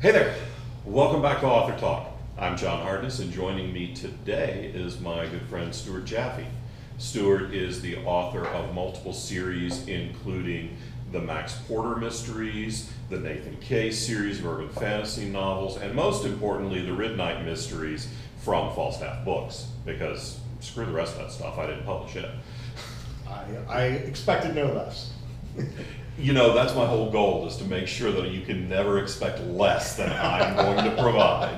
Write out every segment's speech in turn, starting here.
Hey there, welcome back to Author Talk. I'm John Hartness, and joining me today is my good friend Stuart Jaffe. Stuart is the author of multiple series, including the Max Porter mysteries, the Nathan Case series of urban fantasy novels, and most importantly, the Midnight mysteries from Falstaff Books, because screw the rest of that stuff, I didn't publish it. I expected no less. You know, that's my whole goal, is to make sure that you can never expect less than I'm going to provide.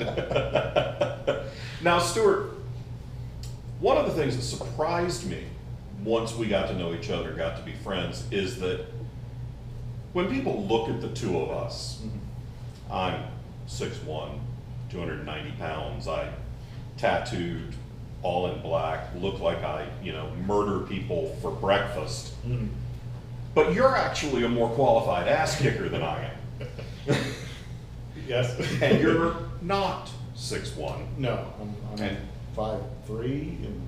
Now, Stuart, one of the things that surprised me once we got to know each other, got to be friends, is that when people look at the two of us, I'm 6'1", 290 pounds, I tattooed all in black, look like I, murder people for breakfast. But you're actually a more qualified ass kicker than I am. Yes. And you're not 6'1". No, I'm And 5'3" and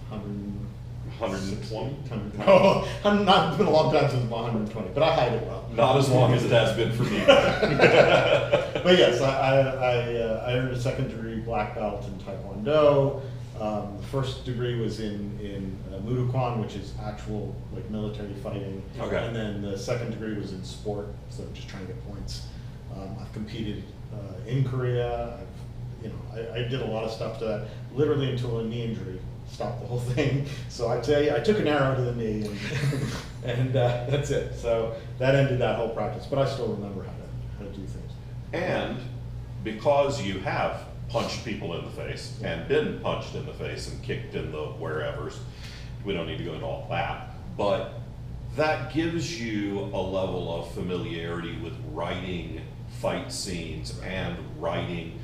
120? 120. No, it's been a long time since I'm 120, but I hide it well. Not as long as it has been for me. But yes, I earned a second degree black belt in Taekwondo. The first degree was in Mudokan, which is actual military fighting. Okay. And then the second degree was in sport, so just trying to get points. I've competed in Korea. I did a lot of stuff to that, literally until a knee injury stopped the whole thing. So I'd say I took an arrow to the knee, and that's it. So that ended that whole practice. But I still remember how to do things. And because you have punched people in the face and been punched in the face and kicked in the wherevers, we don't need to go into all that, but that gives you a level of familiarity with writing fight scenes and writing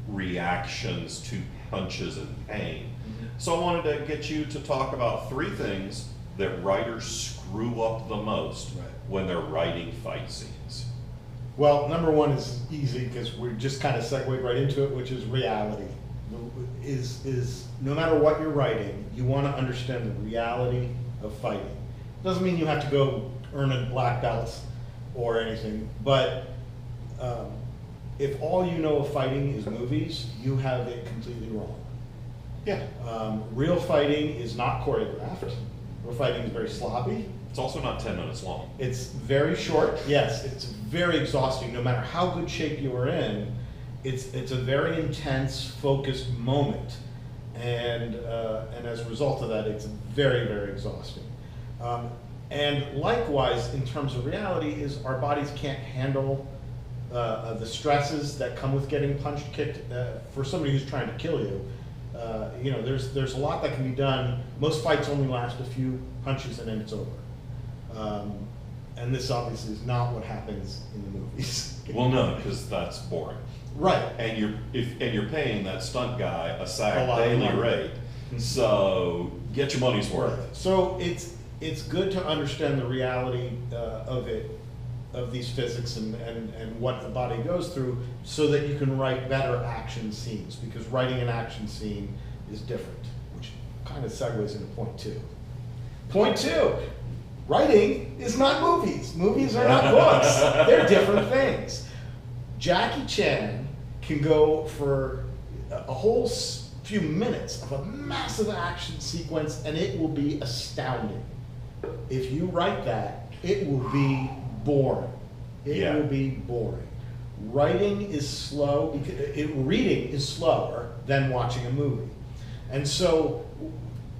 reactions to punches and pain. So I wanted to get you to talk about three things that writers screw up the most when they're writing fight scenes. Well, number one is easy because we just kind of segued right into it, which is reality. Is no matter what you're writing, you want to understand the reality of fighting. Doesn't mean you have to go earn a black belt or anything, but if all you know of fighting is movies, you have it completely wrong. Yeah. Real fighting is not choreographed. Real fighting is very sloppy. It's also not 10 minutes long. It's very short. Yes, it's very exhausting. No matter how good shape you are in, it's a very intense, focused moment, and as a result of that, it's very, very exhausting. And likewise, in terms of reality, is our bodies can't handle the stresses that come with getting punched, kicked. For somebody who's trying to kill you, there's a lot that can be done. Most fights only last a few punches and then it's over. And this obviously is not what happens in the movies. Well, no, because that's boring. Right. And you're paying that stunt guy a SAG lot of daily money. rate, so get your money's worth. So it's good to understand the reality of these physics and what the body goes through, so that you can write better action scenes. Because writing an action scene is different, which kind of segues into point two. Point two. Writing is not movies. Movies are not books. They're different things. Jackie Chan can go for a whole few minutes of a massive action sequence, and it will be astounding. If you write that, it will be boring. It will be boring. Writing is slow, because reading is slower than watching a movie. And so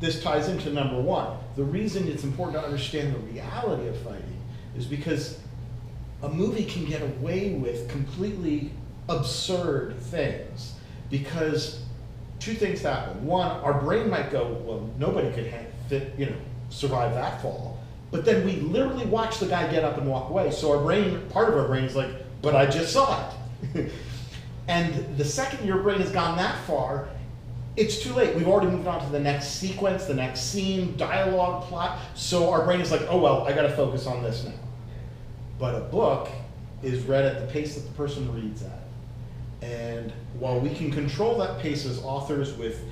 this ties into number one. The reason it's important to understand the reality of fighting is because a movie can get away with completely absurd things, because two things happen. One, our brain might go, well, nobody could survive that fall. But then we literally watch the guy get up and walk away. So our brain, part of our brain is like, but I just saw it. And the second your brain has gone that far, it's too late. We've already moved on to the next sequence, the next scene, dialogue, plot. So our brain is like, oh, well, I got to focus on this now. But a book is read at the pace that the person reads at. And while we can control that pace as authors with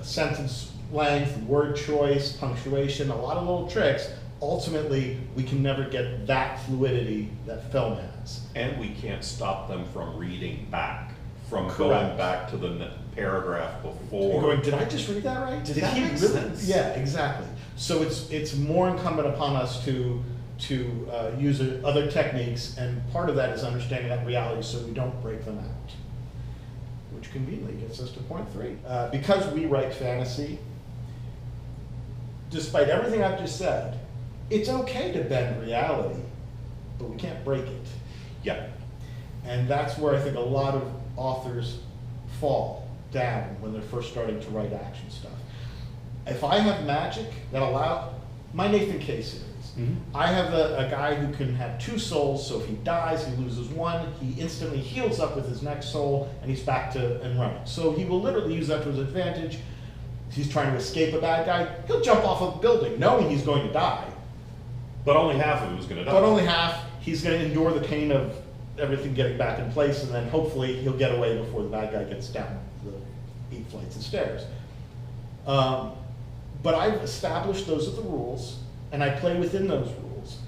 sentence length, word choice, punctuation, a lot of little tricks, ultimately, we can never get that fluidity that film has. And we can't stop them from reading back, from Correct. going back to the paragraph before. And going, did I just read that right? Did that he make really? sense? Yeah, exactly. So it's more incumbent upon us to use other techniques, and part of that is understanding that reality so we don't break them out. Which conveniently gets us to point 3. Because we write fantasy, despite everything I've just said, it's okay to bend reality, but we can't break it. Yeah. And that's where I think a lot of authors fall down when they're first starting to write action stuff. If I have magic that my Nathan K series, I have a guy who can have 2 souls, so if he dies, he loses 1, he instantly heals up with his next soul, and he's back to and running. So he will literally use that to his advantage. If he's trying to escape a bad guy, he'll jump off a building knowing he's going to die. But only half of it was going to die. But only half. He's going to endure the pain of everything getting back in place, and then hopefully he'll get away before the bad guy gets down the 8 flights of stairs. But I've established those are the rules, and I play within those rules.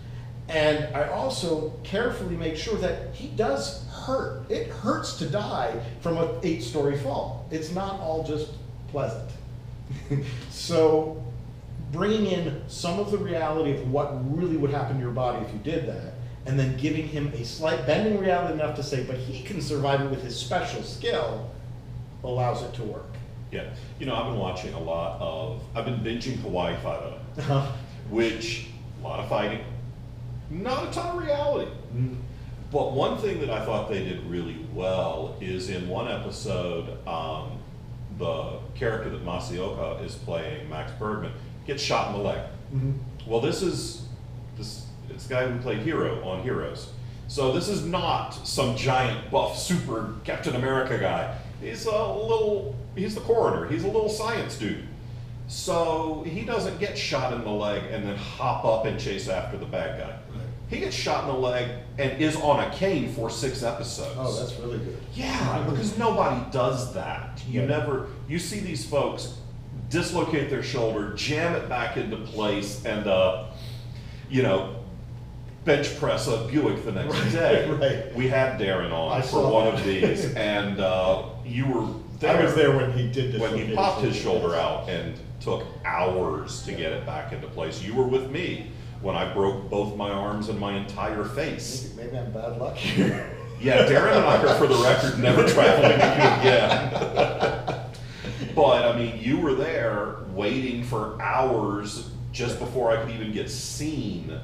And I also carefully make sure that he does hurt. It hurts to die from an 8-story fall. It's not all just pleasant. So bringing in some of the reality of what really would happen to your body if you did that, and then giving him a slight bending reality enough to say, but he can survive it with his special skill, allows it to work. Yeah. You know, I've been binging Hawaii Five-O, which, a lot of fighting, not a ton of reality. But one thing that I thought they did really well is in one episode, the character that Masaoka is playing, Max Bergman, gets shot in the leg. Well, it's the guy who played Hero on Heroes. So this is not some giant buff super Captain America guy. He's the coroner. He's a little science dude. So he doesn't get shot in the leg and then hop up and chase after the bad guy. He gets shot in the leg and is on a cane for 6 episodes. Oh, that's really good. Yeah, because nobody does that. You see these folks dislocate their shoulder, jam it back into place, and bench press a Buick the next day. Right. We had Darren on for one of these, and you were there. I was there when he did when he popped his shoulder out and took hours to get it back into place. You were with me when I broke both my arms and my entire face. Maybe I'm bad luck here. Yeah, Darren and I are, for the record, never traveling with you again. But, I mean, you were there waiting for hours just before I could even get seen.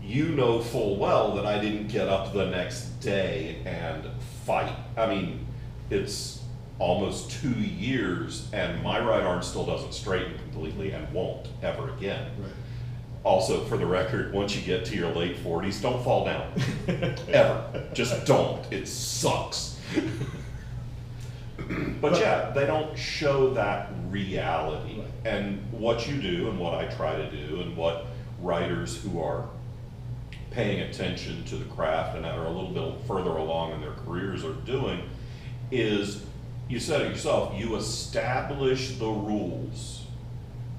You know full well that I didn't get up the next day and fight. I mean, it's almost 2 years, and my right arm still doesn't straighten completely and won't ever again. Right. Also, for the record, once you get to your late 40s, don't fall down. Ever. Just don't. It sucks. But yeah, they don't show that reality. Right. And what you do and what I try to do and what writers who are paying attention to the craft and that are a little bit further along in their careers are doing is, you said it yourself, you establish the rules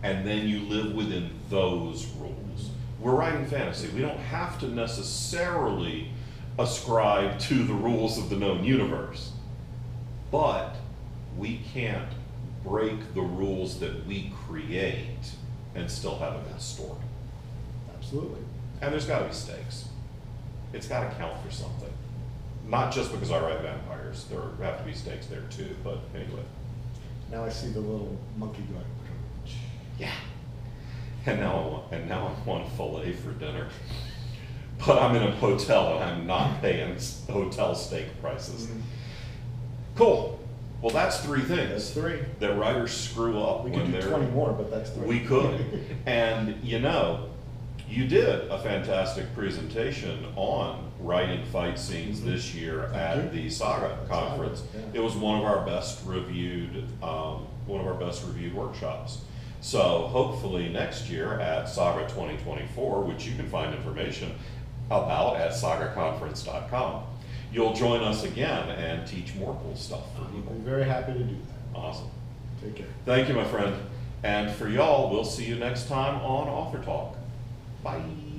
and then you live within those rules. We're writing fantasy. We don't have to necessarily ascribe to the rules of the known universe, but we can't break the rules that we create and still have a good story. Absolutely. And there's got to be stakes. It's got to count for something. Not just because I write vampires. There have to be stakes there too, but anyway. Now I see the little monkey going. Yeah. And now I want filet for dinner. But I'm in a hotel and I'm not paying hotel steak prices. Cool. Well, that's 3 things. That's 3. That writers screw up We when could do they're 20 more, but that's 3. We could. And you did a fantastic presentation on writing fight scenes this year at the Saga conference. Yeah. It was one of our best reviewed workshops. So hopefully next year at Saga 2024, which you can find information about at sagaconference.com, you'll join us again and teach more cool stuff for people. I'm very happy to do that. Awesome. Take care. Thank you, my friend. And for y'all, we'll see you next time on Author Talk. Bye.